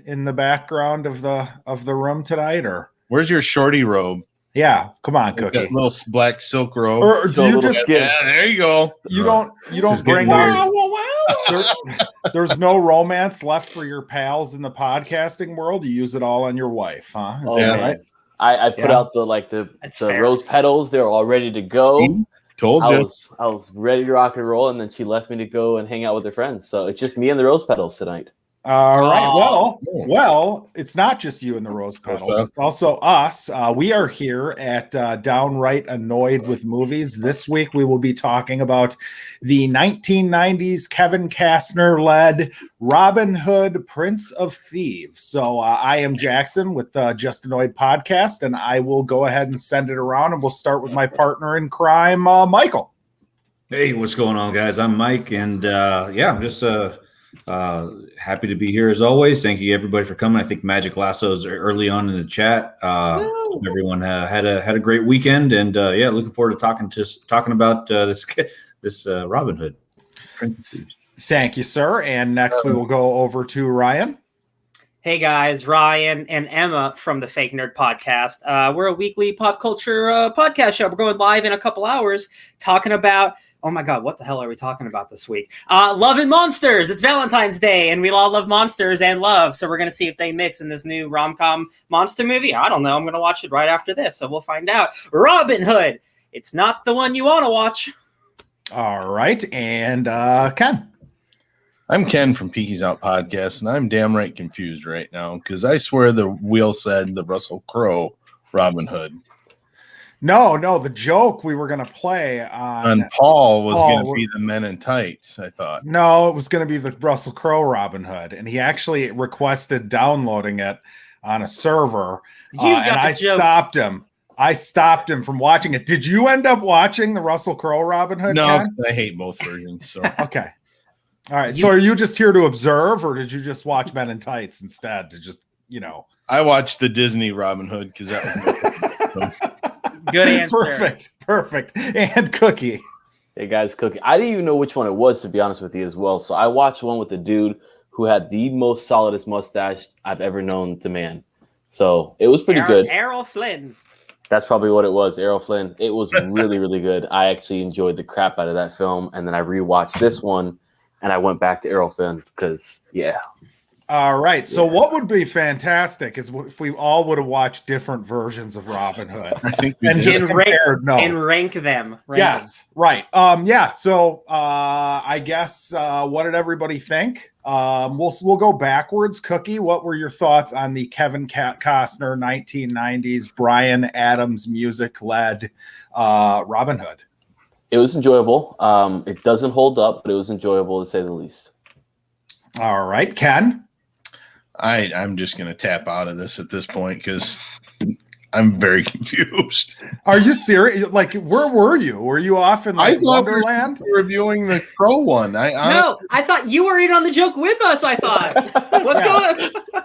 in the background of the room tonight, or where's your shorty robe? Yeah, come on, Cookie. That little black silk robe. Or do you just Yeah, there you go. You don't bring us. There's no romance left for your pals in the podcasting world. You use it all on your wife, huh? Is that right? I put out the rose petals. They were all ready to go. See? Told you. I was ready to rock and roll, and then she left me to go and hang out with her friends. So it's just me and the rose petals tonight. All right. Well, it's not just you and the rose petals. It's also us. We are here at Downright Annoyed with Movies. This week, we will be talking about the 1990s Kevin Costner-led Robin Hood, Prince of Thieves. So I am Jackson with Just Annoyed Podcast, and I will go ahead and send it around, and we'll start with my partner in crime, Michael. Hey, what's going on, guys? I'm Mike, and I'm just happy to be here as always. Thank you everybody for coming. I think Magic Lasso's early on in the chat. Everyone had a great weekend, and looking forward to talking about this Robin Hood. Thank you, sir. And next we will go over to Ryan. Hey guys, Ryan and Emma from the Fake Nerd Podcast. We're a weekly pop culture podcast show. We're going live in a couple hours talking about, oh my God, what the hell are we talking about this week? Love and Monsters. It's Valentine's Day, and we all love monsters and love. So we're going to see if they mix in this new rom-com monster movie. I don't know. I'm going to watch it right after this, so we'll find out. Robin Hood. It's not the one you want to watch. All right. And Ken. I'm Ken from Peeky's Out Podcast, and I'm damn right confused right now because I swear the wheel said the Russell Crowe Robin Hood. No, the joke we were going to play on Paul was going to be the Men in Tights, I thought. No, it was going to be the Russell Crowe Robin Hood, and he actually requested downloading it on a server, and I stopped him. I stopped him from watching it. Did you end up watching the Russell Crowe Robin Hood? No, I hate both versions. So okay. All right. So are you just here to observe, or did you just watch Men in Tights instead to just, I watched the Disney Robin Hood because that was good answer. Perfect. And Cookie. Hey guys, Cookie. I didn't even know which one it was, to be honest with you as well. So I watched one with the dude who had the most solidest mustache I've ever known to man. So it was pretty good. Errol Flynn. That's probably what it was, Errol Flynn. It was really, really good. I actually enjoyed the crap out of that film. And then I rewatched this one. And I went back to Errol Flynn because, yeah. All right. So what would be fantastic is if we all would have watched different versions of Robin Hood. I think we and did. just compared notes. And rank them. Yes. Right. So I guess what did everybody think? We'll go backwards. Cookie, what were your thoughts on the Kevin Costner 1990s Bryan Adams music-led Robin Hood? It was enjoyable. It doesn't hold up, but it was enjoyable to say the least. All right, Ken. I'm just going to tap out of this at this point because I'm very confused. Are you serious? Like, where were you? Were you off in Wonderland? We were reviewing the Crow one. No, I thought you were in on the joke with us. I thought. What's going on?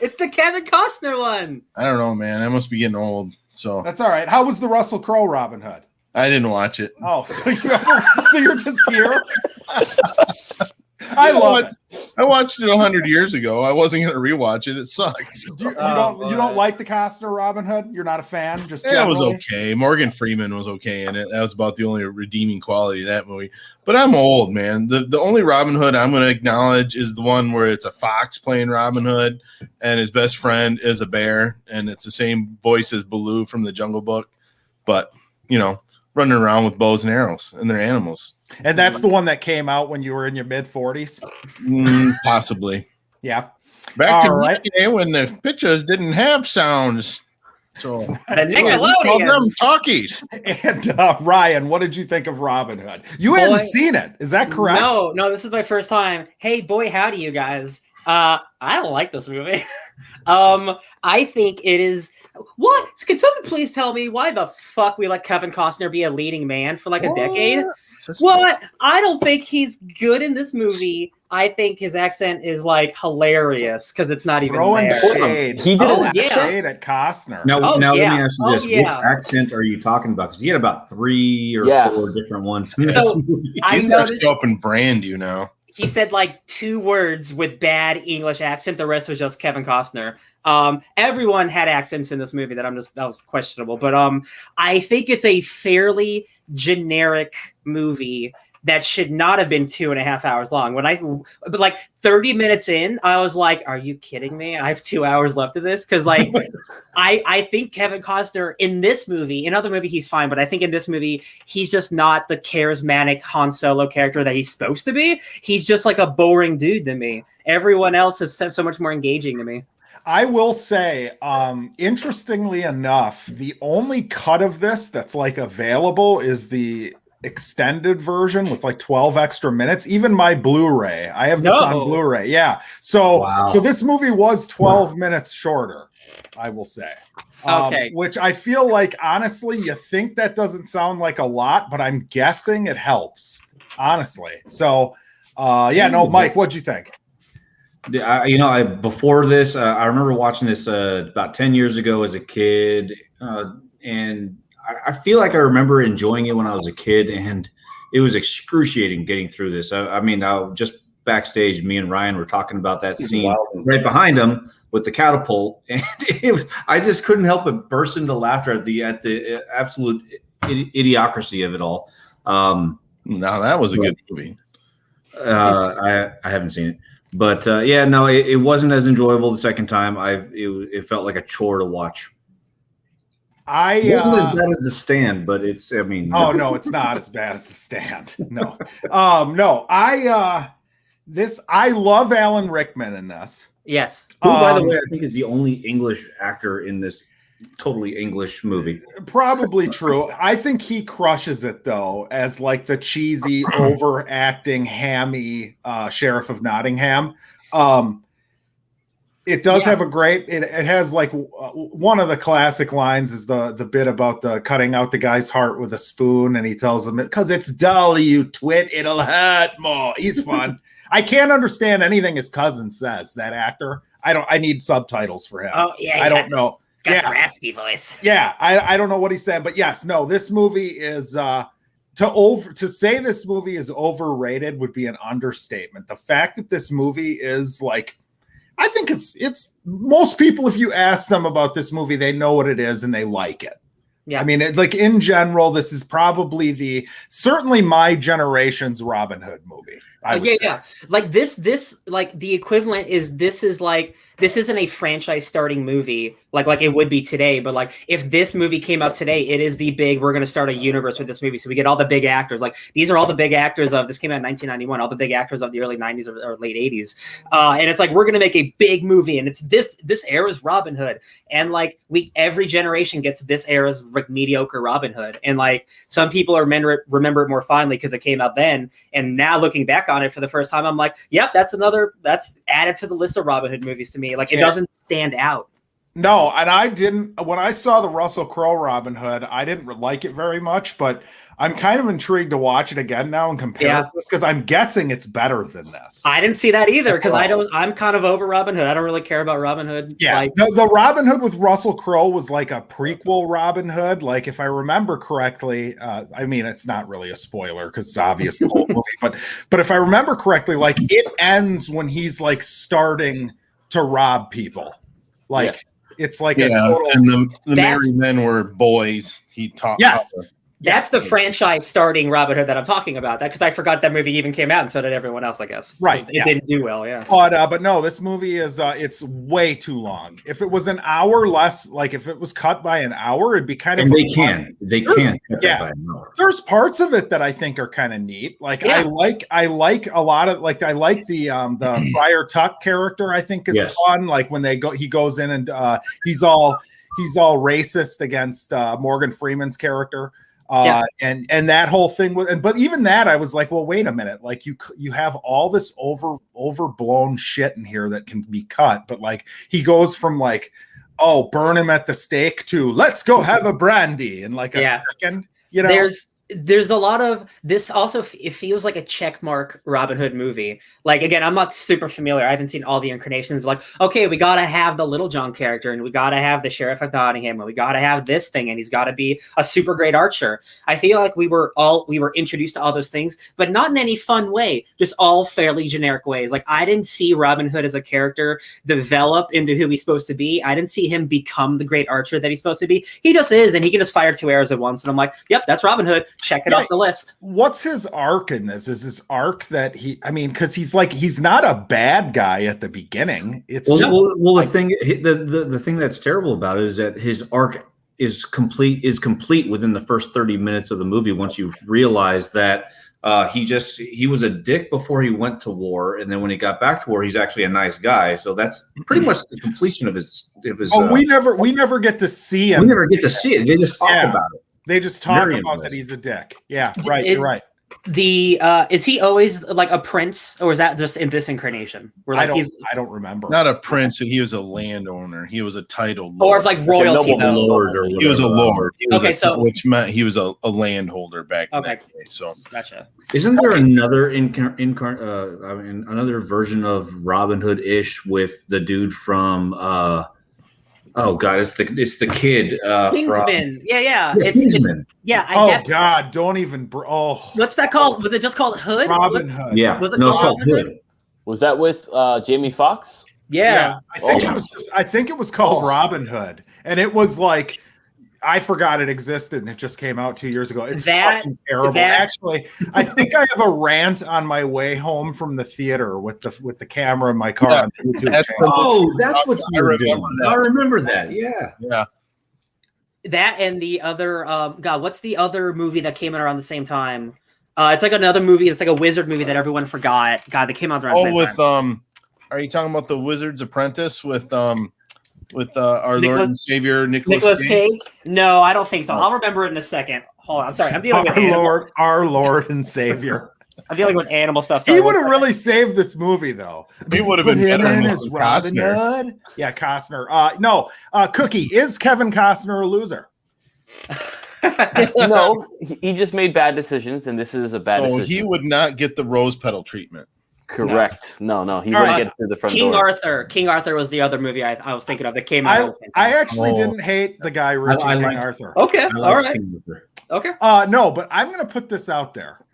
It's the Kevin Costner one. I don't know, man. I must be getting old. So that's all right. How was the Russell Crowe Robin Hood? I didn't watch it. Oh, so you're just here? I love it. I watched it 100 years ago. I wasn't going to rewatch it. It sucked. You don't like the Costner Robin Hood? You're not a fan? Just it was okay. Morgan Freeman was okay in it. That was about the only redeeming quality of that movie. But I'm old, man. The only Robin Hood I'm going to acknowledge is the one where it's a fox playing Robin Hood, and his best friend is a bear, and it's the same voice as Baloo from the Jungle Book. But running around with bows and arrows, and they're animals. And that's the one that came out when you were in your mid-40s? Possibly. Yeah. Back in the day when the pictures didn't have sounds. So the Nickelodeon. Them talkies. And Ryan, what did you think of Robin Hood? You hadn't seen it. Is that correct? No, this is my first time. Hey, boy, howdy, you guys. I don't like this movie. I think it is. What? Can someone please tell me why the fuck we let Kevin Costner be a leading man for like a decade? What? I don't think he's good in this movie. I think his accent is like hilarious because it's not even there. Shade. He did shade at Costner. Now let me ask you this: which accent are you talking about? Because he had about 3 or 4 different ones. So I know this. Up and brand you now. He said like 2 words with bad English accent. The rest was just Kevin Costner. Everyone had accents in this movie that was questionable. But I think it's a fairly generic movie that should not have been 2.5 hours long. But like 30 minutes in, I was like, are you kidding me? I have 2 hours left of this. Cause like, I think Kevin Costner in this movie, in other movie, he's fine. But I think in this movie, he's just not the charismatic Han Solo character that he's supposed to be. He's just like a boring dude to me. Everyone else is so much more engaging to me. I will say, interestingly enough, the only cut of this that's like available is the extended version with like 12 extra minutes. Even my Blu-ray, I have this on Blu-ray. Yeah. So this movie was 12 minutes shorter, I will say. Okay. Which I feel like, honestly, you think that doesn't sound like a lot, but I'm guessing it helps, honestly. So, Mike, what'd you think? Before this, I remember watching this about 10 years ago as a kid, and I feel like I remember enjoying it when I was a kid, and it was excruciating getting through this. I mean, just backstage, me and Ryan were talking about that scene right behind him with the catapult, and I just couldn't help but burst into laughter at the absolute idiocracy of it all. Now that was a good movie. I haven't seen it. But it wasn't as enjoyable the second time. It felt like a chore to watch. It wasn't as bad as The Stand, but it's. I mean, no, it's not as bad as The Stand. No, I love Alan Rickman in this. Yes. Who, by the way, I think is the only English actor in this totally English movie. Probably true. I think he crushes it though, as like the cheesy, overacting, hammy Sheriff of Nottingham. It does have a great. It has like one of the classic lines is the bit about the cutting out the guy's heart with a spoon, and he tells him because it's dull, you twit, it'll hurt more. He's fun. I can't understand anything his cousin says. That actor. I need subtitles for him. Oh yeah. I don't know. Got the raspy voice. Yeah, I don't know what he said, but yes, no, this movie is to say this movie is overrated would be an understatement. The fact that this movie is like, I think it's most people, if you ask them about this movie, they know what it is and they like it. Yeah, I mean, in general, this is probably certainly my generation's Robin Hood movie. Yeah. Like this, like the equivalent is this isn't a franchise starting movie like it would be today. But like if this movie came out today, it is the big, we're going to start a universe with this movie. So we get all the big actors. Like these are all the big actors of this came out in 1991, all the big actors of the early 90s or late 80s. And it's like, we're going to make a big movie. And it's this era's Robin Hood. And like every generation gets this era's like mediocre Robin Hood. And like some people remember it more fondly because it came out then. And now looking back on it for the first time, I'm like, yep, that's added to the list of Robin Hood movies to me. Like it doesn't stand out. No, and when I saw the Russell Crowe Robin Hood, I didn't like it very much, but I'm kind of intrigued to watch it again now and compare this because I'm guessing it's better than this. I didn't see that either because I'm kind of over Robin Hood. I don't really care about Robin Hood. Yeah, the Robin Hood with Russell Crowe was like a prequel Robin Hood. Like if I remember correctly, I mean it's not really a spoiler because it's obvious the whole movie, but if I remember correctly, like it ends when he's like starting to rob people, like. Yeah. It's like a total, and the married men were boys. He taught. Yes, that's the franchise starting Robin Hood that I'm talking about. That because I forgot that movie even came out, and so did everyone else. I guess. Right. It didn't do well. Yeah. But no, this movie is it's way too long. If it was an hour less, like if it was cut by an hour, it'd be kind of. And they can. Yeah. There's parts of it that I think are kind of neat. Like I like a lot of I like the Friar Tuck character. I think is fun. Like when he goes in and he's all racist against Morgan Freeman's character. And that whole thing but even that I was like, well, wait a minute, like you have all this overblown shit in here that can be cut, but like he goes from like, oh, burn him at the stake to let's go have a brandy in like a second, you know. there's a lot of this also. It feels like a checkmark Robin Hood movie. Like, again, I'm not super familiar. I haven't seen all the incarnations, but like, okay, we gotta have the Little John character, and we gotta have the Sheriff of Nottingham, and we gotta have this thing, and he's gotta be a super great archer. I feel like we were introduced to all those things, but not in any fun way, just all fairly generic ways. Like, I didn't see Robin Hood as a character develop into who he's supposed to be. I didn't see him become the great archer that he's supposed to be. He just is, and he can just fire 2 arrows at once, and I'm like, yep, that's Robin Hood. Check it off the list. What's his arc in this? Is his arc that because he's not a bad guy at the beginning. It's the thing that's terrible about it is that his arc is complete within the first 30 minutes of the movie. Once you realize that he was a dick before he went to war, and then when he got back to war, he's actually a nice guy. So that's pretty much the completion of his. We never get to see him. We never get to see it. They just talk about it. They just talk about that he's a dick. Yeah, right. You're right. Is he always like a prince, or is that just in this incarnation? Where like I don't remember. Not a prince. He was a landowner. He was a title lord. Or like royalty. Lord, or he was a lord. Which meant he was a landholder back in that day. So gotcha. Isn't there another another version of Robin Hood ish with the dude from? Oh God, it's the kid. Kingsman. Yeah. It's Kingsman. God, don't even. What's that called? Was it just called Hood? Robin Hood. Yeah. Was it called Hood? Was that with Jamie Foxx? Yeah. I think it was called Robin Hood, and it was like. I forgot it existed, and it just came out 2 years ago. It's fucking terrible. Actually, I think I have a rant on my way home from the theater with the camera in my car on the YouTube channel. Oh, that's what you were doing. I remember that. Yeah. That and the other what's the other movie that came out around the same time? It's like another movie. It's like a wizard movie that everyone forgot. God, they came out around the same time. Are you talking about the Wizard's Apprentice with our Lord and Savior Nicolas Cage? No, I don't think so. I'll remember it in a second. Hold on. I'm sorry. I'm dealing with our Lord and Savior. I'm dealing with animal stuff. He would have really saved this movie, though. He would have been better as Robin Hood. Yeah, Costner. No, Cookie, is Kevin Costner a loser? No, he just made bad decisions, and this is a bad decision. So he would not get the rose petal treatment. Correct. No, he wouldn't get through the front door. King Arthur was the other movie I was thinking of that came out. I actually didn't hate the guy Richie King Arthur. Okay, all right. Okay. No, but I'm going to put this out there.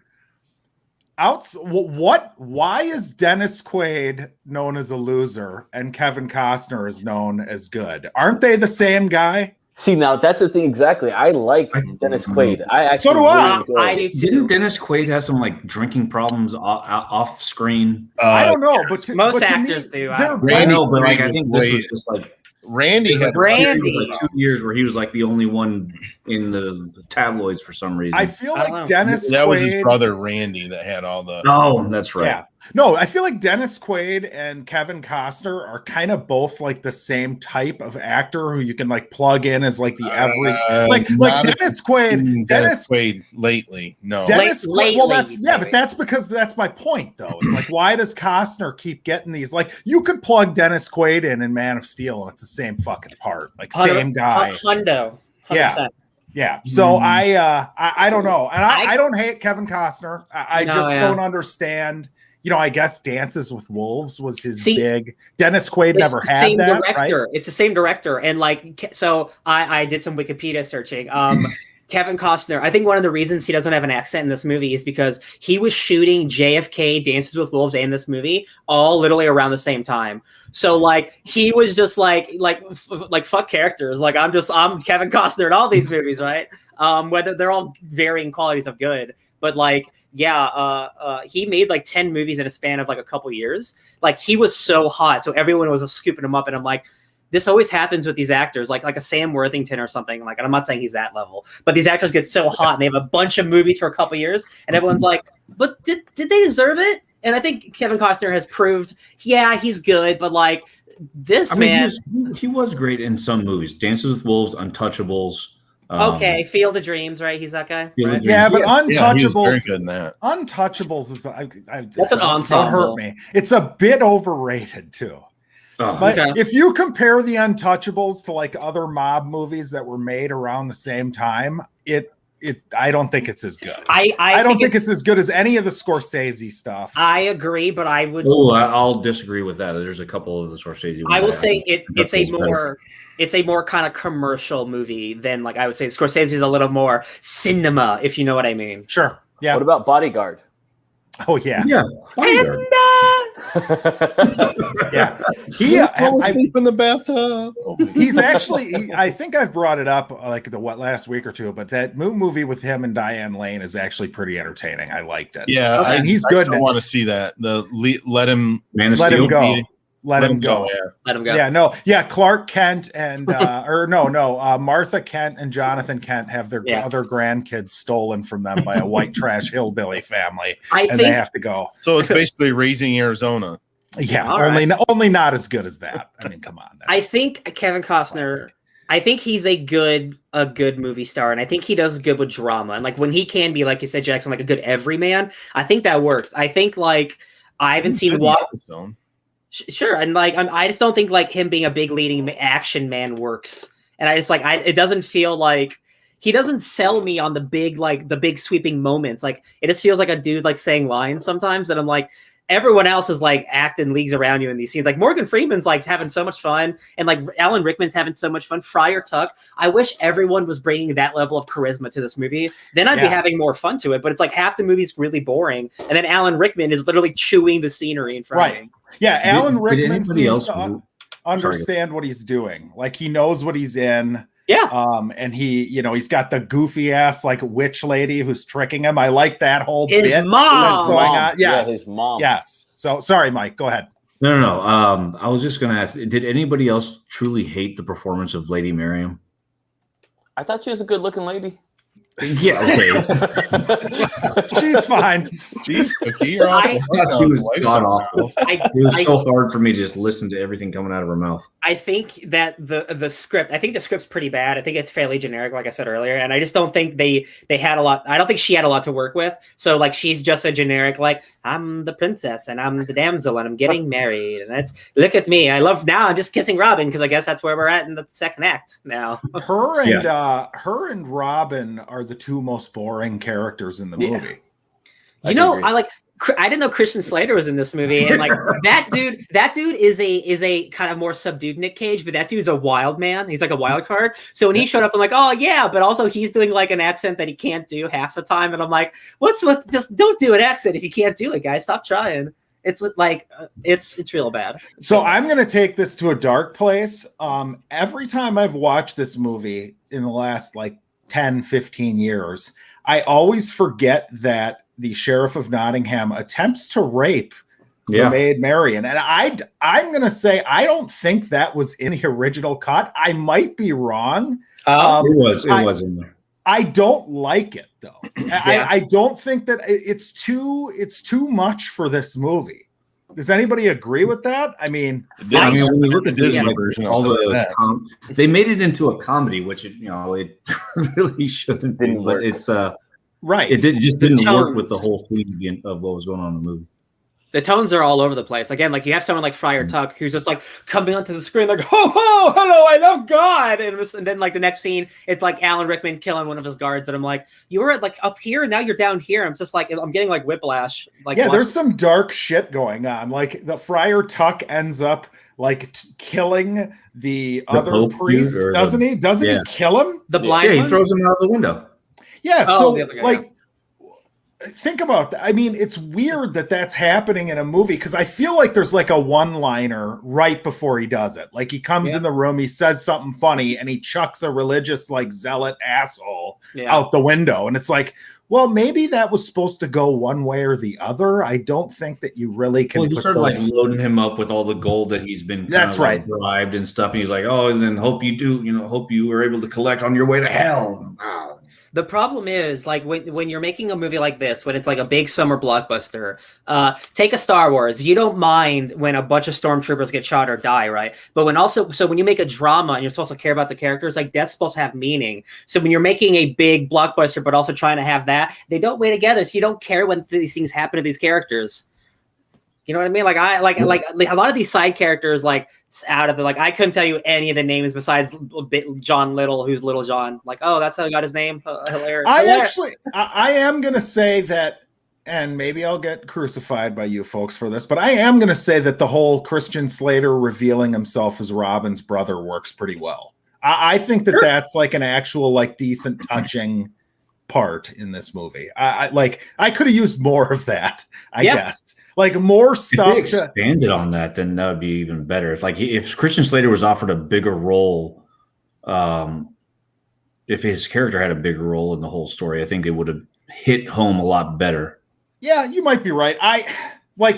Why is Dennis Quaid known as a loser and Kevin Costner is known as good? Aren't they the same guy? See, now that's the thing exactly. I like Dennis Quaid. So do I. I do too. Didn't Dennis Quaid have some like drinking problems off screen? I don't know, but most actors do. I know, but like I think this was just like Randy had like 2 years where he was like the only one in the tabloids for some reason. I feel like Dennis that Quaid, was his brother Randy that had all the. Oh, that's right. Yeah. No, I feel like Dennis Quaid and Kevin Costner are kind of both like the same type of actor who you can like plug in as like the like Dennis Quaid. Dennis Quaid lately, no. Dennis Quaid, well, but that's because that's my point though. It's like why does Costner keep getting these? Like you could plug Dennis Quaid in Man of Steel and it's the same fucking part, like same guy. Hundo. 100%. Yeah. So I don't know, and I don't hate Kevin Costner. I just don't understand. I guess Dances with Wolves was his big. Dennis Quaid never had that, director. Right? It's the same director, and like so, I did some Wikipedia searching. Kevin Costner, I think one of the reasons he doesn't have an accent in this movie is because he was shooting JFK, Dances with Wolves, and this movie all literally around the same time. So like he was just like fuck characters. Like I'm Kevin Costner in all these movies, right? Whether they're all varying qualities of good, but like he made like 10 movies in a span of like a couple years. Like he was so hot, so everyone was scooping him up, and I'm like. This always happens with these actors, like a Sam Worthington or something. Like, and I'm not saying he's that level, but these actors get so hot and they have a bunch of movies for a couple years, and everyone's like, "But did they deserve it?" And I think Kevin Costner has proved, he's good, but like he was great in some movies. Dances with Wolves, Untouchables. Okay, Field of Dreams, right? He's that guy. Right? Yeah, but Untouchables. Very good in that. Untouchables is that's an ensemble. Hurt me. It's a bit overrated too. But if you compare the Untouchables to like other mob movies that were made around the same time, it I don't think it's as good. I don't think it's as good as any of the Scorsese stuff. I agree, but I would. Oh, I'll disagree with that. There's a couple of the Scorsese ones. I will say it's a more kind of commercial movie than like I would say Scorsese is a little more cinema, if you know what I mean. Sure. Yeah. What about Bodyguard? Oh yeah. Yeah. And, Yeah. Fall asleep in the bathtub. He's actually. I think I've brought it up like last week or two, but that movie with him and Diane Lane is actually pretty entertaining. I liked it. Yeah, and he's good. I want to see that. Let him go. Let him go. Yeah. Let him go. Yeah, no, yeah. Clark Kent and Martha Kent and Jonathan Kent have their other grandkids stolen from them by a white trash hillbilly family, they have to go. So it's basically Raising Arizona. Yeah, All only not as good as that. I mean, come on. I think Kevin Costner. I think he's a good movie star, and I think he does good with drama. And like when he can be, like you said, Jackson, like a good everyman. I think that works. I think like I haven't seen what. Sure, and like I just don't think like him being a big leading action man works, and I just like it doesn't feel like he doesn't sell me on the big sweeping moments. Like it just feels like a dude like saying lines sometimes, and I'm like everyone else is like acting leagues around you in these scenes. Like Morgan Freeman's like having so much fun, and like Alan Rickman's having so much fun. Friar Tuck. I wish everyone was bringing that level of charisma to this movie. Then I'd be having more fun to it. But it's like half the movie's really boring, and then Alan Rickman is literally chewing the scenery in front of me. Yeah, Alan Rickman seems to understand what he's doing. Like he knows what he's in. Yeah. And he's got the goofy ass like witch lady who's tricking him. I like that whole his bit mom that's going on. Yes. Yeah, his mom. Yes. So sorry, Mike. Go ahead. No. I was just going to ask: did anybody else truly hate the performance of Lady Miriam? I thought she was a good-looking lady. Yeah, okay. She's fine. She's she was god awful. It was so hard for me to just listen to everything coming out of her mouth. I think that the script's pretty bad. I think it's fairly generic, like I said earlier, and I just don't think they had a lot. I don't think she had a lot to work with. So like she's just a generic like I'm the princess and I'm the damsel and I'm getting married and that's look at me. I'm just kissing Robin because I guess that's where we're at in the second act now. Her and Robin are the two most boring characters in the movie. I didn't know Christian Slater was in this movie, and like that dude is a kind of more subdued Nick Cage, but that dude's a wild man. He's like a wild card. So when he showed up, I'm like, oh yeah, but also he's doing like an accent that he can't do half the time, and I'm like, just don't do an accent if you can't do it, guys. Stop trying. It's like it's real bad. So I'm gonna take this to a dark place. Every time I've watched this movie in the last like 10, 15 years, I always forget that the sheriff of Nottingham attempts to rape the maid Marion. And I'm going to say, I don't think that was in the original cut. I might be wrong. It was in there. I don't like it though. I don't think that it's too much for this movie. Does anybody agree with that? I mean, when we look at Disney version, they made it into a comedy, which it really shouldn't be. But it's right. It just didn't work with the whole theme of what was going on in the movie. The tones are all over the place. Again, like you have someone like Friar Tuck who's just like coming onto the screen like, ho, ho, hello, I love God. And then like the next scene, it's like Alan Rickman killing one of his guards. And I'm like, you were like up here and now you're down here. I'm just like, I'm getting like whiplash. Like, there's some dark shit going on. Like the Friar Tuck ends up like killing the other priest, doesn't he? Doesn't he kill him? The blind one? He throws him out of the window. Yeah, so like think about that. I mean, it's weird that that's happening in a movie because I feel like there's like a one-liner right before he does it. Like he comes in the room, he says something funny, and he chucks a religious like zealot asshole out the window. And it's like, well, maybe that was supposed to go one way or the other. I don't think that you really can. Well, he started like loading him up with all the gold that he's been bribed and stuff. And he's like, oh, and then hope you were able to collect on your way to hell. Wow. The problem is, like, when you're making a movie like this, when it's like a big summer blockbuster, take a Star Wars. You don't mind when a bunch of stormtroopers get shot or die, right? But when you make a drama and you're supposed to care about the characters, like death's supposed to have meaning. So when you're making a big blockbuster, but also trying to have that, they don't weigh together. So you don't care when these things happen to these characters. You know what I mean? Like a lot of these side characters, like out of the I couldn't tell you any of the names besides John Little, who's Little John. Like, oh, that's how he got his name. Hilarious. I am gonna say that, and maybe I'll get crucified by you folks for this, but I am gonna say that the whole Christian Slater revealing himself as Robin's brother works pretty well. I think that that's like an actual decent touching part in this movie. I could have used more of that. I guess more stuff. If they expanded on that, then that would be even better. If Christian Slater was offered a bigger role, if his character had a bigger role in the whole story, I think it would have hit home a lot better. Yeah, you might be right.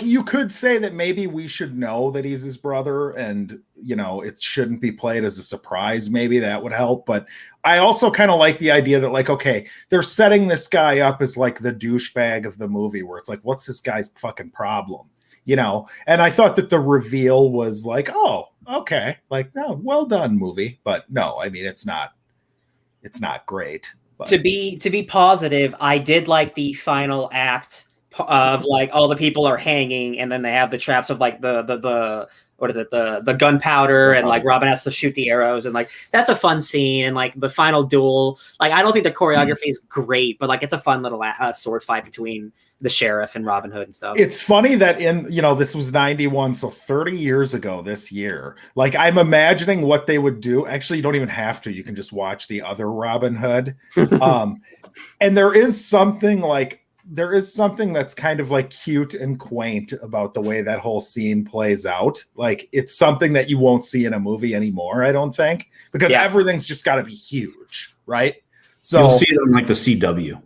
You could say that maybe we should know that he's his brother and, it shouldn't be played as a surprise. Maybe that would help. But I also kind of like the idea that okay, they're setting this guy up as the douchebag of the movie where it's what's this guy's fucking problem? And I thought that the reveal was oh, okay. No, well done movie. But no, I mean, it's not great. But. To be positive, I did like the final act of all the people are hanging and then they have the traps of the what is it, the gunpowder and Robin has to shoot the arrows and that's a fun scene and the final duel. I don't think the choreography is great, but it's a fun little sword fight between the sheriff and Robin Hood and stuff. It's funny that this was 91, so 30 years ago this year. I'm imagining what they would do. Actually, you don't even have to. You can just watch the other Robin Hood. And there is something that's kind of cute and quaint about the way that whole scene plays out. It's something that you won't see in a movie anymore, I don't think, because everything's just got to be huge, right? So you'll see it on the CW.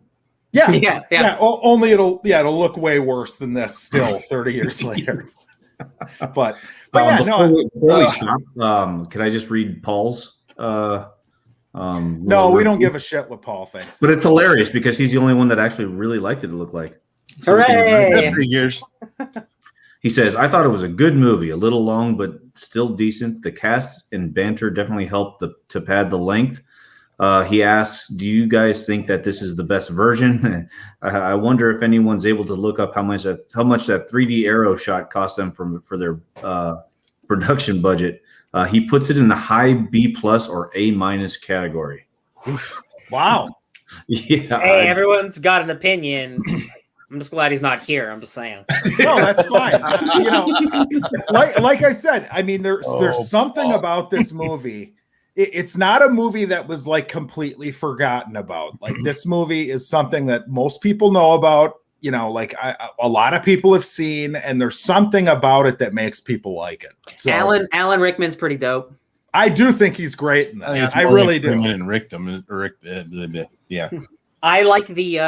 Yeah. Only it'll look way worse than this still 30 years later. But before we stop, can I just read Paul's? No, we don't give a shit what Paul thinks. But it's hilarious because he's the only one that actually really liked it to look like. So hooray! He says, I thought it was a good movie, a little long, but still decent. The cast and banter definitely helped to pad the length. He asks, do you guys think that this is the best version? I wonder if anyone's able to look up how much that 3D arrow shot cost them for their production budget. He puts it in the high B+ or A- category. Wow. Yeah. Hey, everyone's got an opinion. I'm just glad he's not here. I'm just saying. No, that's fine. Like I said, I mean, there's something about this movie. It's not a movie that was completely forgotten about. This movie is something that most people know about. A lot of people have seen, and there's something about it that makes people like it. So, Alan Rickman's pretty dope. I do think he's great in this. I really do. And Rickman, yeah. I like the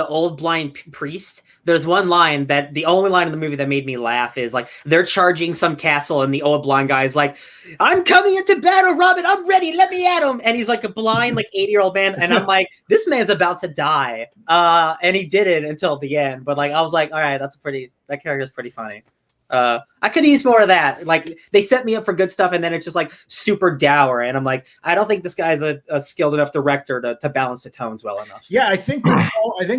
old blind priest. There's one line that the only line in the movie that made me laugh is they're charging some castle and the old blind guy is I'm coming into battle, Robin. I'm ready. Let me at him. And he's a blind 80-year-old man. And I'm this man's about to die. And he didn't until the end. But I was all right, that character's pretty funny. I could use more of that. They set me up for good stuff, and then it's just super dour, and I'm I don't think this guy's a skilled enough director to balance the tones well enough. Yeah, I think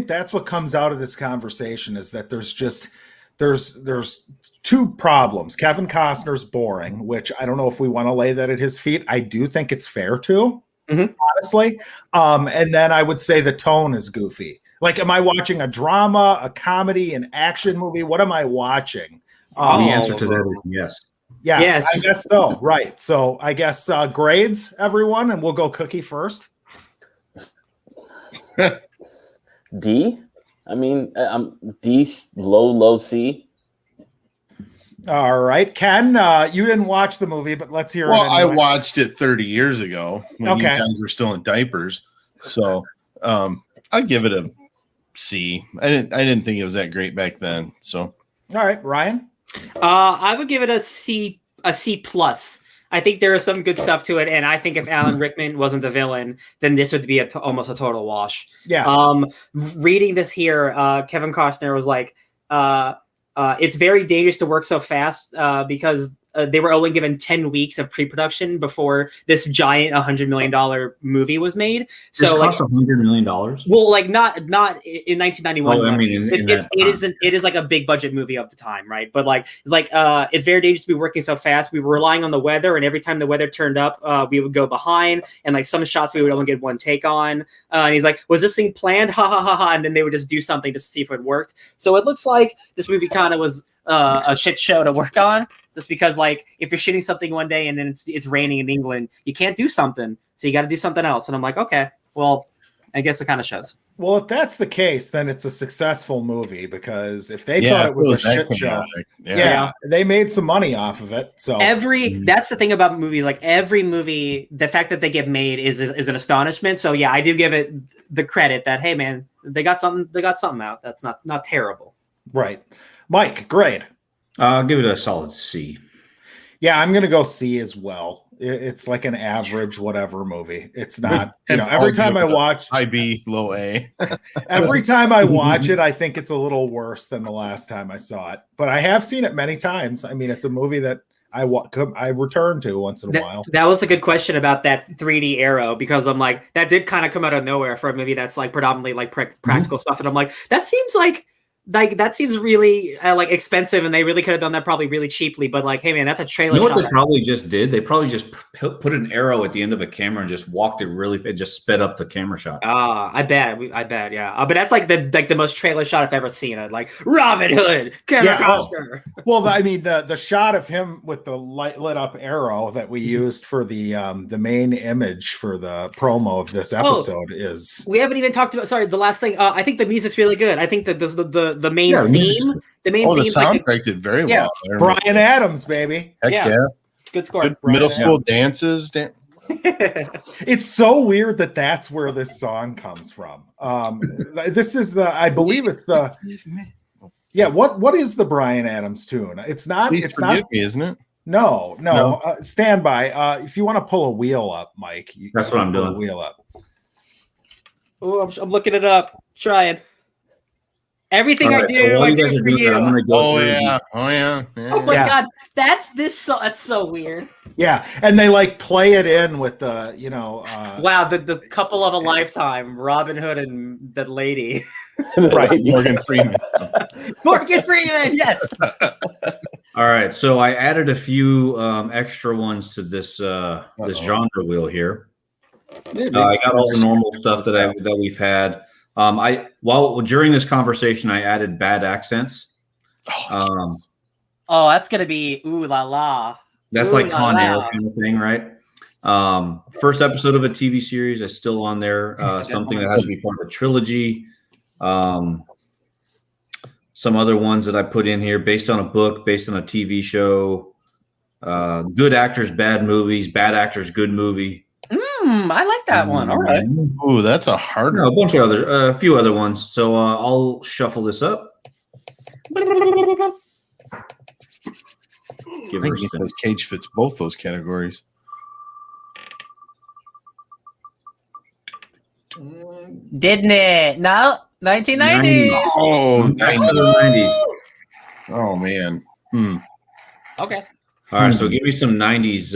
that's what comes out of this conversation is that there's two problems. Kevin Costner's boring, which I don't know if we want to lay that at his feet. I do think it's fair to, honestly. And then I would say the tone is goofy. Am I watching a drama, a comedy, an action movie? What am I watching? The answer to that is yes. Yes, I guess so. Right. So I guess grades, everyone, and we'll go Cookie first. D. I mean, D, low C. All right, Ken, you didn't watch the movie, but let's hear it. Well, anyway. I watched it 30 years ago when you guys were still in diapers. So I'd give it a C. I didn't think it was that great back then. So all right, Ryan. I would give it a C+. I think there is some good stuff to it, and I think if Alan Rickman wasn't the villain, then this would be almost a total wash. Yeah. Reading this here, Kevin Costner was it's very dangerous to work so fast because they were only given 10 weeks of pre-production before this giant $100 million movie was made. So This like cost $100 million. well, like not in 1991. Oh, I mean, it is like a big budget movie of the time, right? But like it's very dangerous to be working so fast. We were relying on the weather, and every time the weather turned up, we would go behind, and like some shots we would only get one take on. And he's like, "Was this thing planned?" Ha ha ha ha! And then they would just do something to see if it worked. So it looks like this movie kind of was a shit show to work on. Just because, like, if you're shooting something one day and then it's raining in England, you can't do something, so you got to do something else. And I'm like, okay, well, I guess it kind of shows. Well, if that's the case, then it's a successful movie, because if they thought it was a shit show, they made some money off of it. So that's the thing about movies. Like every movie, the fact that they get made is an astonishment. So yeah, I do give it the credit that, hey man, they got something out. That's not terrible. Right. Mike, grade. I'll give it a solid C. Yeah, I'm gonna go C as well. It's like an average whatever movie. It's not, every time I watch high B, low A. Every time I watch it, I think it's a little worse than the last time I saw it. But I have seen it many times. I mean, it's a movie that I return to once in a while. That was a good question about that 3D arrow, because I'm like, that did kind of come out of nowhere for a movie that's like predominantly like practical stuff, and I'm like, that seems really like expensive, and they really could have done that probably really cheaply. But like, hey man, that's a trailer. You know shot. what they probably just did? They probably just put an arrow at the end of a camera and just walked it it just sped up the camera shot. I bet, yeah. But that's like the most trailer shot I've ever seen. Like Robin Hood, Kevin Costner. Well, I mean, the shot of him with the lit up arrow that we used for the main image for the promo of this episode is. We haven't even talked about. Sorry, the last thing. I think the music's really good. I think that the main theme. The main theme. The soundtrack did very well. Bryan Adams, baby. Heck yeah. Good score. Good middle school dances. It's so weird that that's where this song comes from. This is I believe it's the. Yeah, what is the Bryan Adams tune? It's not. Please it's forgive not me, isn't it? No. Stand by. If you want to pull a wheel up, Mike. That's what I'm doing. A wheel up. Oh, I'm looking it up. Trying. Everything I do, I do for you. I'm gonna go Oh yeah. Oh my god, that's so weird. Yeah, and they like play it in with the wow, the couple of a lifetime, Robin Hood and that lady. Right, Morgan Freeman. Morgan Freeman, yes. All right, so I added a few extra ones to this this genre wheel here. I got all the normal stuff that we've had. During this conversation, I added bad accents. That's gonna be ooh la la. That's like Con Air kind of thing, right? First episode of a TV series is still on there. Something that has to be part of a trilogy. Some other ones that I put in here based on a book, based on a TV show. Good actors, bad movies. Bad actors, good movie. I like that one. All right. Ooh, that's a harder. A bunch of a few other ones. So I'll shuffle this up. Give her a spin. This cage fits both those categories. Didn't it? No, 1990s. Oh, 90s. Oh man. Okay. All right. So give me some 90s.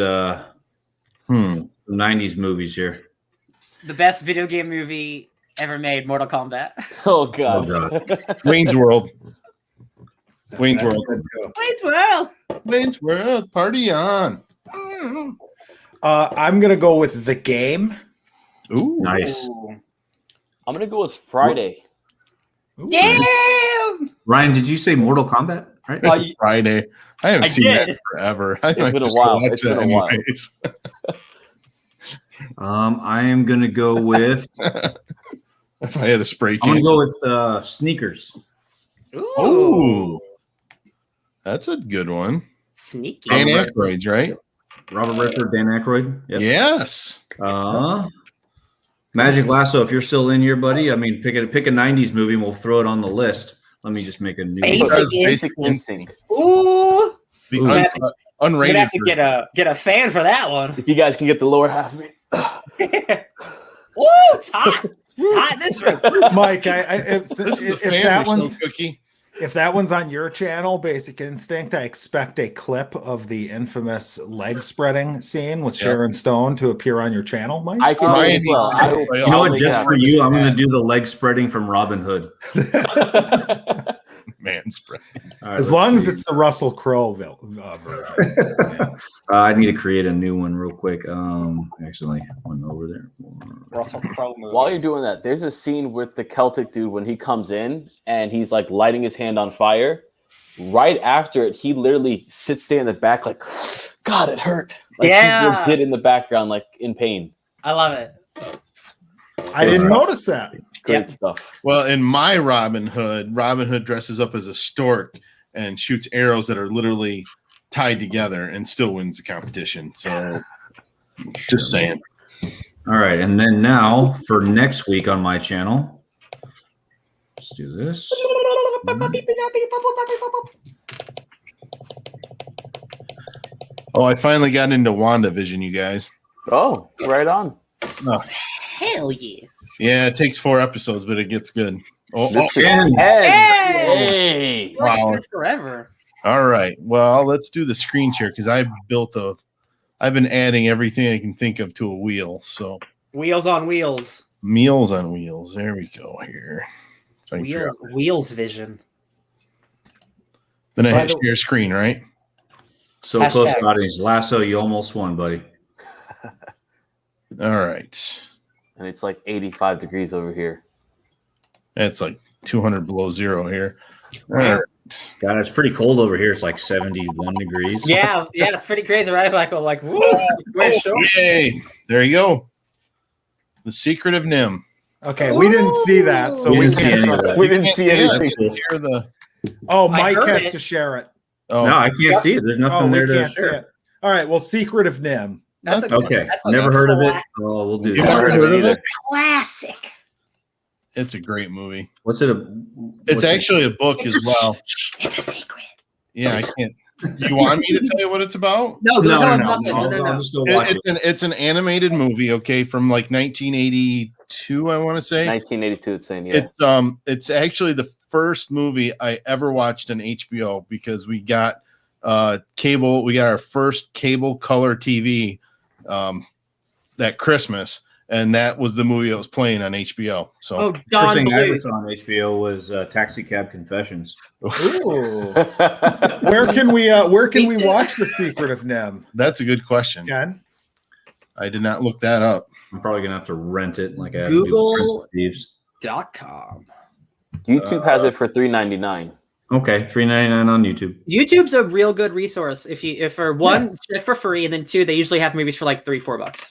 90s movies here. The best video game movie ever made, Mortal Kombat. Oh god. Wayne's World. Wayne's World. Party on. I'm gonna go with The Game. Ooh, nice. I'm gonna go with Friday. Ooh. Damn. Ryan, did you say Mortal Kombat? Right. Friday. I haven't seen that forever. It's been a while. I am gonna go with. If I had a spray can, I'm gonna go with Sneakers. Ooh, that's a good one. Sneaky. Dan Aykroyd's right. Robert Redford, Dan Aykroyd. Yep. Yes. Magic Lasso. If you're still in here, buddy, I mean, pick a '90s movie, and we'll throw it on the list. Let me just make a new. Basic Instinct. Ooh. Unrated. We'd have to get a fan for that one. If you guys can get the lower half of me. Ooh, it's hot. It's hot in this room. Mike, this is a family that one's cookie. If that one's on your channel, Basic Instinct, I expect a clip of the infamous leg spreading scene with Sharon Stone to appear on your channel, Mike. I can do it as well. You know what? Just for you, I'm going to do the leg spreading from Robin Hood. Man spread. Right, as long as it's the Russell Crowe version. Yeah. I need to create a new one real quick. Actually, one over there. Russell Crowe movie. While you're doing that, there's a scene with the Celtic dude when he comes in and he's like lighting his hand on fire. Right after it, he literally sits there in the back like, God, it hurt. Like, yeah. He's legit in the background, like in pain. I love it. I didn't notice that. Great stuff. Well, in my Robin Hood dresses up as a stork and shoots arrows that are literally tied together and still wins the competition. So just saying. All right. And then now for next week on my channel, let's do this. Oh, I finally got into WandaVision, you guys. Oh, right on. Oh. Hell yeah. Yeah, it takes 4 episodes, but it gets good. Hey! Wow. Forever. All right. Well, let's do the screen share because I've been adding everything I can think of to a wheel. So Wheels on Wheels. Meals on Wheels. There we go here. Wheels Vision. Then I hit share screen, right? So close, audience. Lasso, you almost won, buddy. All right. And it's like 85 degrees over here. It's like 200 below zero here. All Wow. right. God, it's pretty cold over here. It's like 71 degrees. Yeah, it's pretty crazy, right, Michael? Like, woo, Yay. There you go. The Secret of Nim. Okay, we didn't see that, so we can't trust it. We didn't see anything. Oh, Mike has to share it. Oh. No, I can't see it. There's nothing there to can't see share. it. All right, well, Secret of Nim. Okay, never heard of it. Oh, we'll do You never heard of it? Classic. It's a great movie. It's actually a book as well. It's a secret. Yeah, I can't. Do you want me to tell you what it's about? No. I'll just go watch it. It's an animated movie, okay, from like 1982, I want to say. 1982, it's saying, yeah. It's actually the first movie I ever watched on HBO because we got cable. We got our first cable color TV that Christmas, and that was the movie that was playing on HBO. So first thing I ever saw on HBO was Taxi Cab Confessions. Ooh. Where can we watch The Secret of Nim? That's a good question. Ken? I did not look that up. I'm probably gonna have to rent it like I have Google.com. YouTube has it for $3.99. Okay, $3.99 on YouTube. YouTube's a real good resource. If for one, check for free, and then 2, they usually have movies for like $3-4.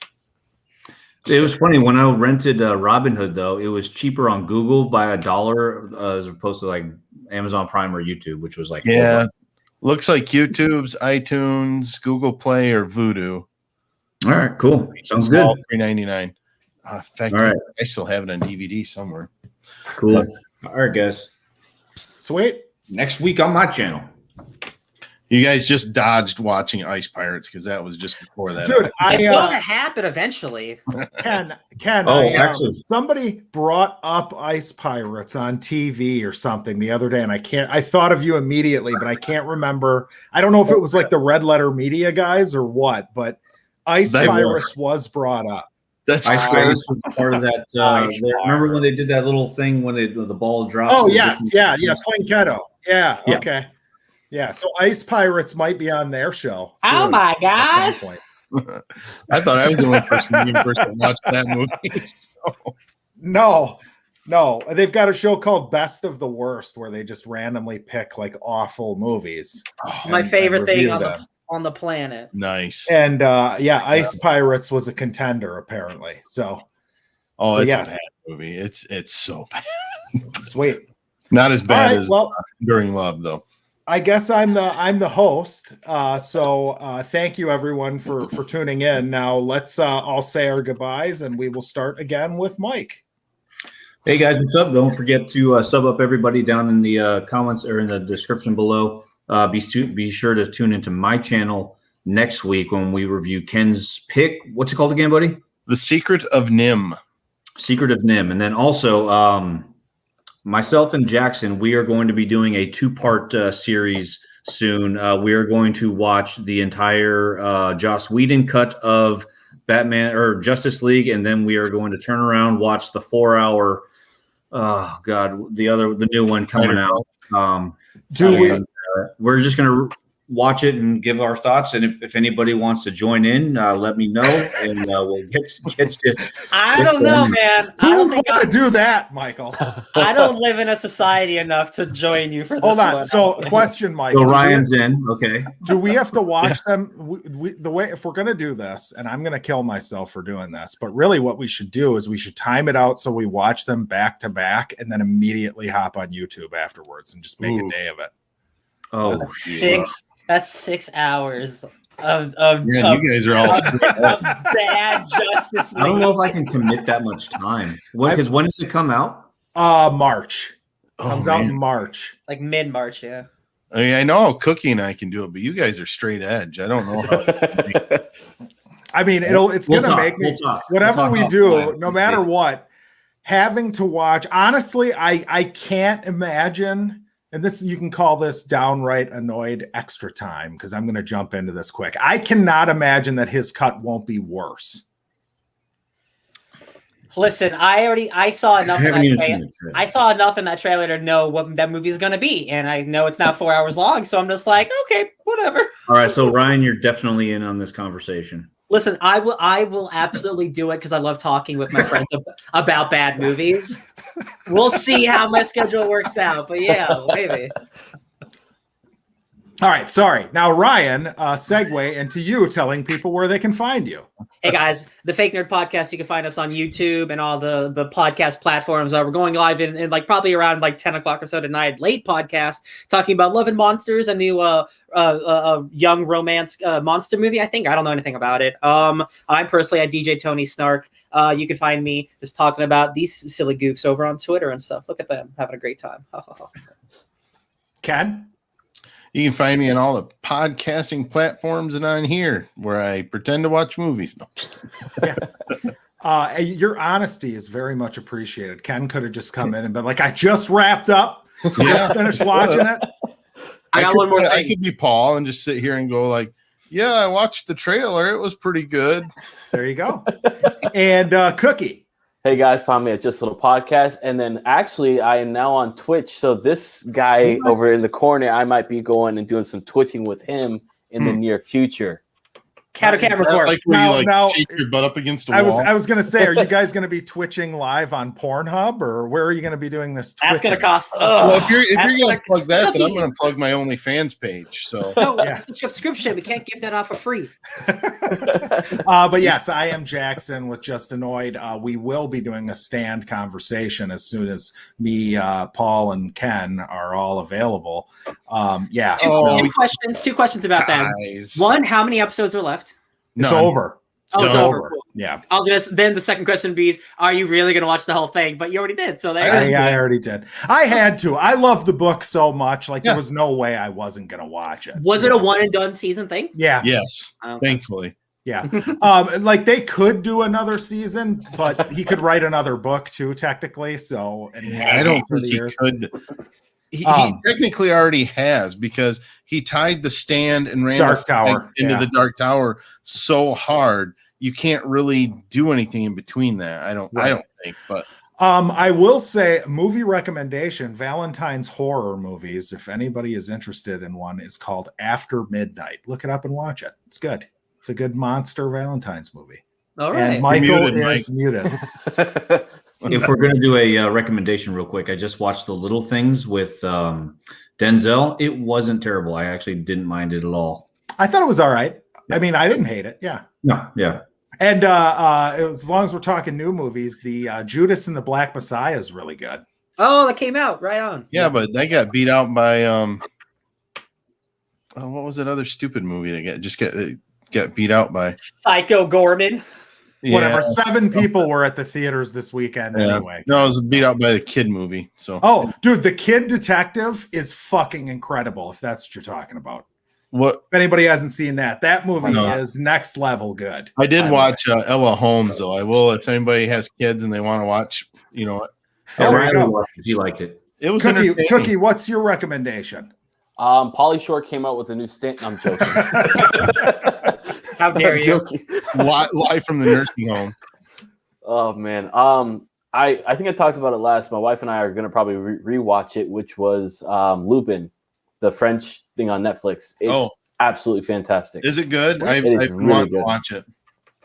It was funny when I rented Robin Hood, though. It was cheaper on Google by $1 as opposed to like Amazon Prime or YouTube, which was like $4. Looks like YouTube's, iTunes, Google Play, or Vudu. All right, cool. Sounds good. $3.99. In fact, all right. I still have it on DVD somewhere. Cool. All right, guys. Sweet. Next week on my channel. You guys just dodged watching Ice Pirates because that was just before that. Dude, it's going to happen eventually. Ken, actually, somebody brought up Ice Pirates on TV or something the other day, and I thought of you immediately, but I can't remember. I don't know if it was like the Red Letter Media guys or what, but Ice Pirates was brought up. That's Ice crazy. Pirates was part of that. Remember when they did that little thing when the ball dropped? Oh, yes. Yeah. Playing Keto. Yeah. Okay. Yeah, so Ice Pirates might be on their show. Oh my God! At some point. I thought I was the only person to watch that movie. So. No, they've got a show called Best of the Worst where they just randomly pick like awful movies. It's my favorite thing on the planet. Nice. And Ice Pirates was a contender apparently. So, it's a bad movie. It's so bad. Sweet. Not as bad as During Love though. I guess I'm the host. So thank you everyone for tuning in. Now let's all say our goodbyes and we will start again with Mike. Hey guys, what's up? Don't forget to sub up everybody down in the comments or in the description below. Be sure to tune into my channel next week when we review Ken's pick. What's it called again, buddy? The Secret of Nim. Secret of Nim. And then also myself and Jackson, we are going to be doing a 2-part series soon. We are going to watch the entire Joss Whedon cut of Batman or Justice League, and then we are going to turn around, watch the 4-hour. Oh God, the new one coming out. We're just gonna watch it and give our thoughts. And if anybody wants to join in, let me know, and we'll get you. I don't know, man. I don't think I do that, Michael. I don't live in a society enough to join you for this. Hold on. one. So, question, Michael. So Ryan's in. Okay. Do we have to watch them? The way, if we're going to do this, and I'm going to kill myself for doing this, but really what we should do is we should time it out so we watch them back to back and then immediately hop on YouTube afterwards and just make a day of it. Oh, That's 6 hours of you guys are all bad Justice League. I don't know if I can commit that much time. Because when does it come out? March. Comes out in March. Like mid-March, yeah. I mean, I know Cookie and I can do it, but you guys are straight edge. I don't know how. I mean, it's going to make me whatever we do, no matter what, having to watch. Honestly, I can't imagine. And this, you can call this Downright Annoyed extra time, because I'm going to jump into this quick. I cannot imagine that his cut won't be worse. Listen, I saw enough in that trailer. I saw enough in that trailer to know what that movie is going to be, and I know it's not 4 hours long, so I'm just like, okay, whatever. All right, so Ryan, you're definitely in on this conversation. Listen, I will absolutely do it because I love talking with my friends about bad movies. We'll see how my schedule works out, but yeah, maybe. All right, sorry. Now, Ryan, segue into you telling people where they can find you. Hey guys, the Fake Nerd Podcast. You can find us on YouTube and all the podcast platforms. We're going live in like probably around like 10 o'clock or so tonight. Late podcast talking about Love and Monsters, a new young romance monster movie. I don't know anything about it. I'm personally at DJ Tony Snark. You can find me just talking about these silly goofs over on Twitter and stuff. Look at them having a great time. Ken? You can find me on all the podcasting platforms and on here where I pretend to watch movies. No. Yeah. Your honesty is very much appreciated. Ken could have just come in and been like, I just wrapped up. Just finished watching it. I got one more thing. I could be Paul and just sit here and go like, yeah, I watched the trailer. It was pretty good. There you go. And Cookie. Hey guys, find me at Just a Little Podcast, and then actually I am now on Twitch. So this guy over in the corner, I might be going and doing some twitching with him in the near future. Cameras work. Like where you shake your butt up against a wall? I was going to say, are you guys going to be twitching live on Pornhub, or where are you going to be doing this? That's going to cost us. Well, if you're going to plug that, then I'm going to plug my OnlyFans page. So no, it's a subscription. We can't give that out for free. But yes, I am Jackson with Just Annoyed. We will be doing a stand conversation as soon as me, Paul, and Ken are all available. Yeah. Two questions about that. One, how many episodes are left? It's over. Oh, it's over. Cool. Yeah. Then the second question be, are you really going to watch the whole thing? But you already did. So I already did. I had to. I love the book so much. Like there was no way I wasn't going to watch it. Was it a one and done season thing? Yeah. Yes. Okay. Thankfully. Yeah. Like they could do another season, but he could write another book too, technically. So I don't think he could. He technically already has, because he tied the Stand and ran Dark Tower into the Dark Tower so hard you can't really do anything in between that. I don't think. But I will say, movie recommendation: Valentine's horror movies. If anybody is interested in one, is called After Midnight. Look it up and watch it. It's good. It's a good monster Valentine's movie. All right. And Michael is muted. If we're going to do a recommendation real quick, I just watched The Little Things with Denzel. It wasn't terrible. I actually didn't mind it at all. I thought it was all right. I mean, I didn't hate it. Yeah. No. Yeah. And as long as we're talking new movies, the Judas and the Black Messiah is really good. Oh, that came out right on. Yeah, but they got beat out by what was that other stupid movie that got beat out by? Psycho Gorman. Yeah. Whatever. 7 people were at the theaters this weekend anyway. No, it was beat out by the Kid movie. So dude, the Kid Detective is fucking incredible, if that's what you're talking about. What? If anybody hasn't seen that movie is next level good. I did watch Ella Holmes, though. I will, if anybody has kids and they want to watch, There we go. watched it. She liked it. It was Cookie, what's your recommendation? Pauly Shore came out with a new stint. I'm joking. How dare I'm you? joking. live from the nursing home. Oh man. I think I talked about it last. My wife and I are gonna probably rewatch it, which was Lupin, the French thing on Netflix. It's absolutely fantastic. Is it good? I really want good. to watch it.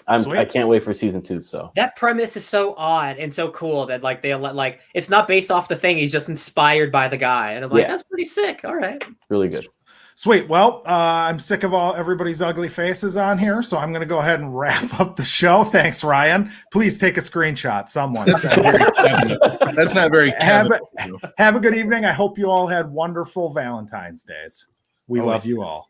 I can't wait for season 2. So that premise is so odd and so cool that like they'll like it's not based off the thing. He's just inspired by the guy, and I'm like, that's pretty sick. All right, really good. Sweet. Well, I'm sick of everybody's ugly faces on here, so I'm going to go ahead and wrap up the show. Thanks, Ryan. Please take a screenshot. Someone. That's not very Kevin. Have a good evening. I hope you all had wonderful Valentine's Days. We love you all.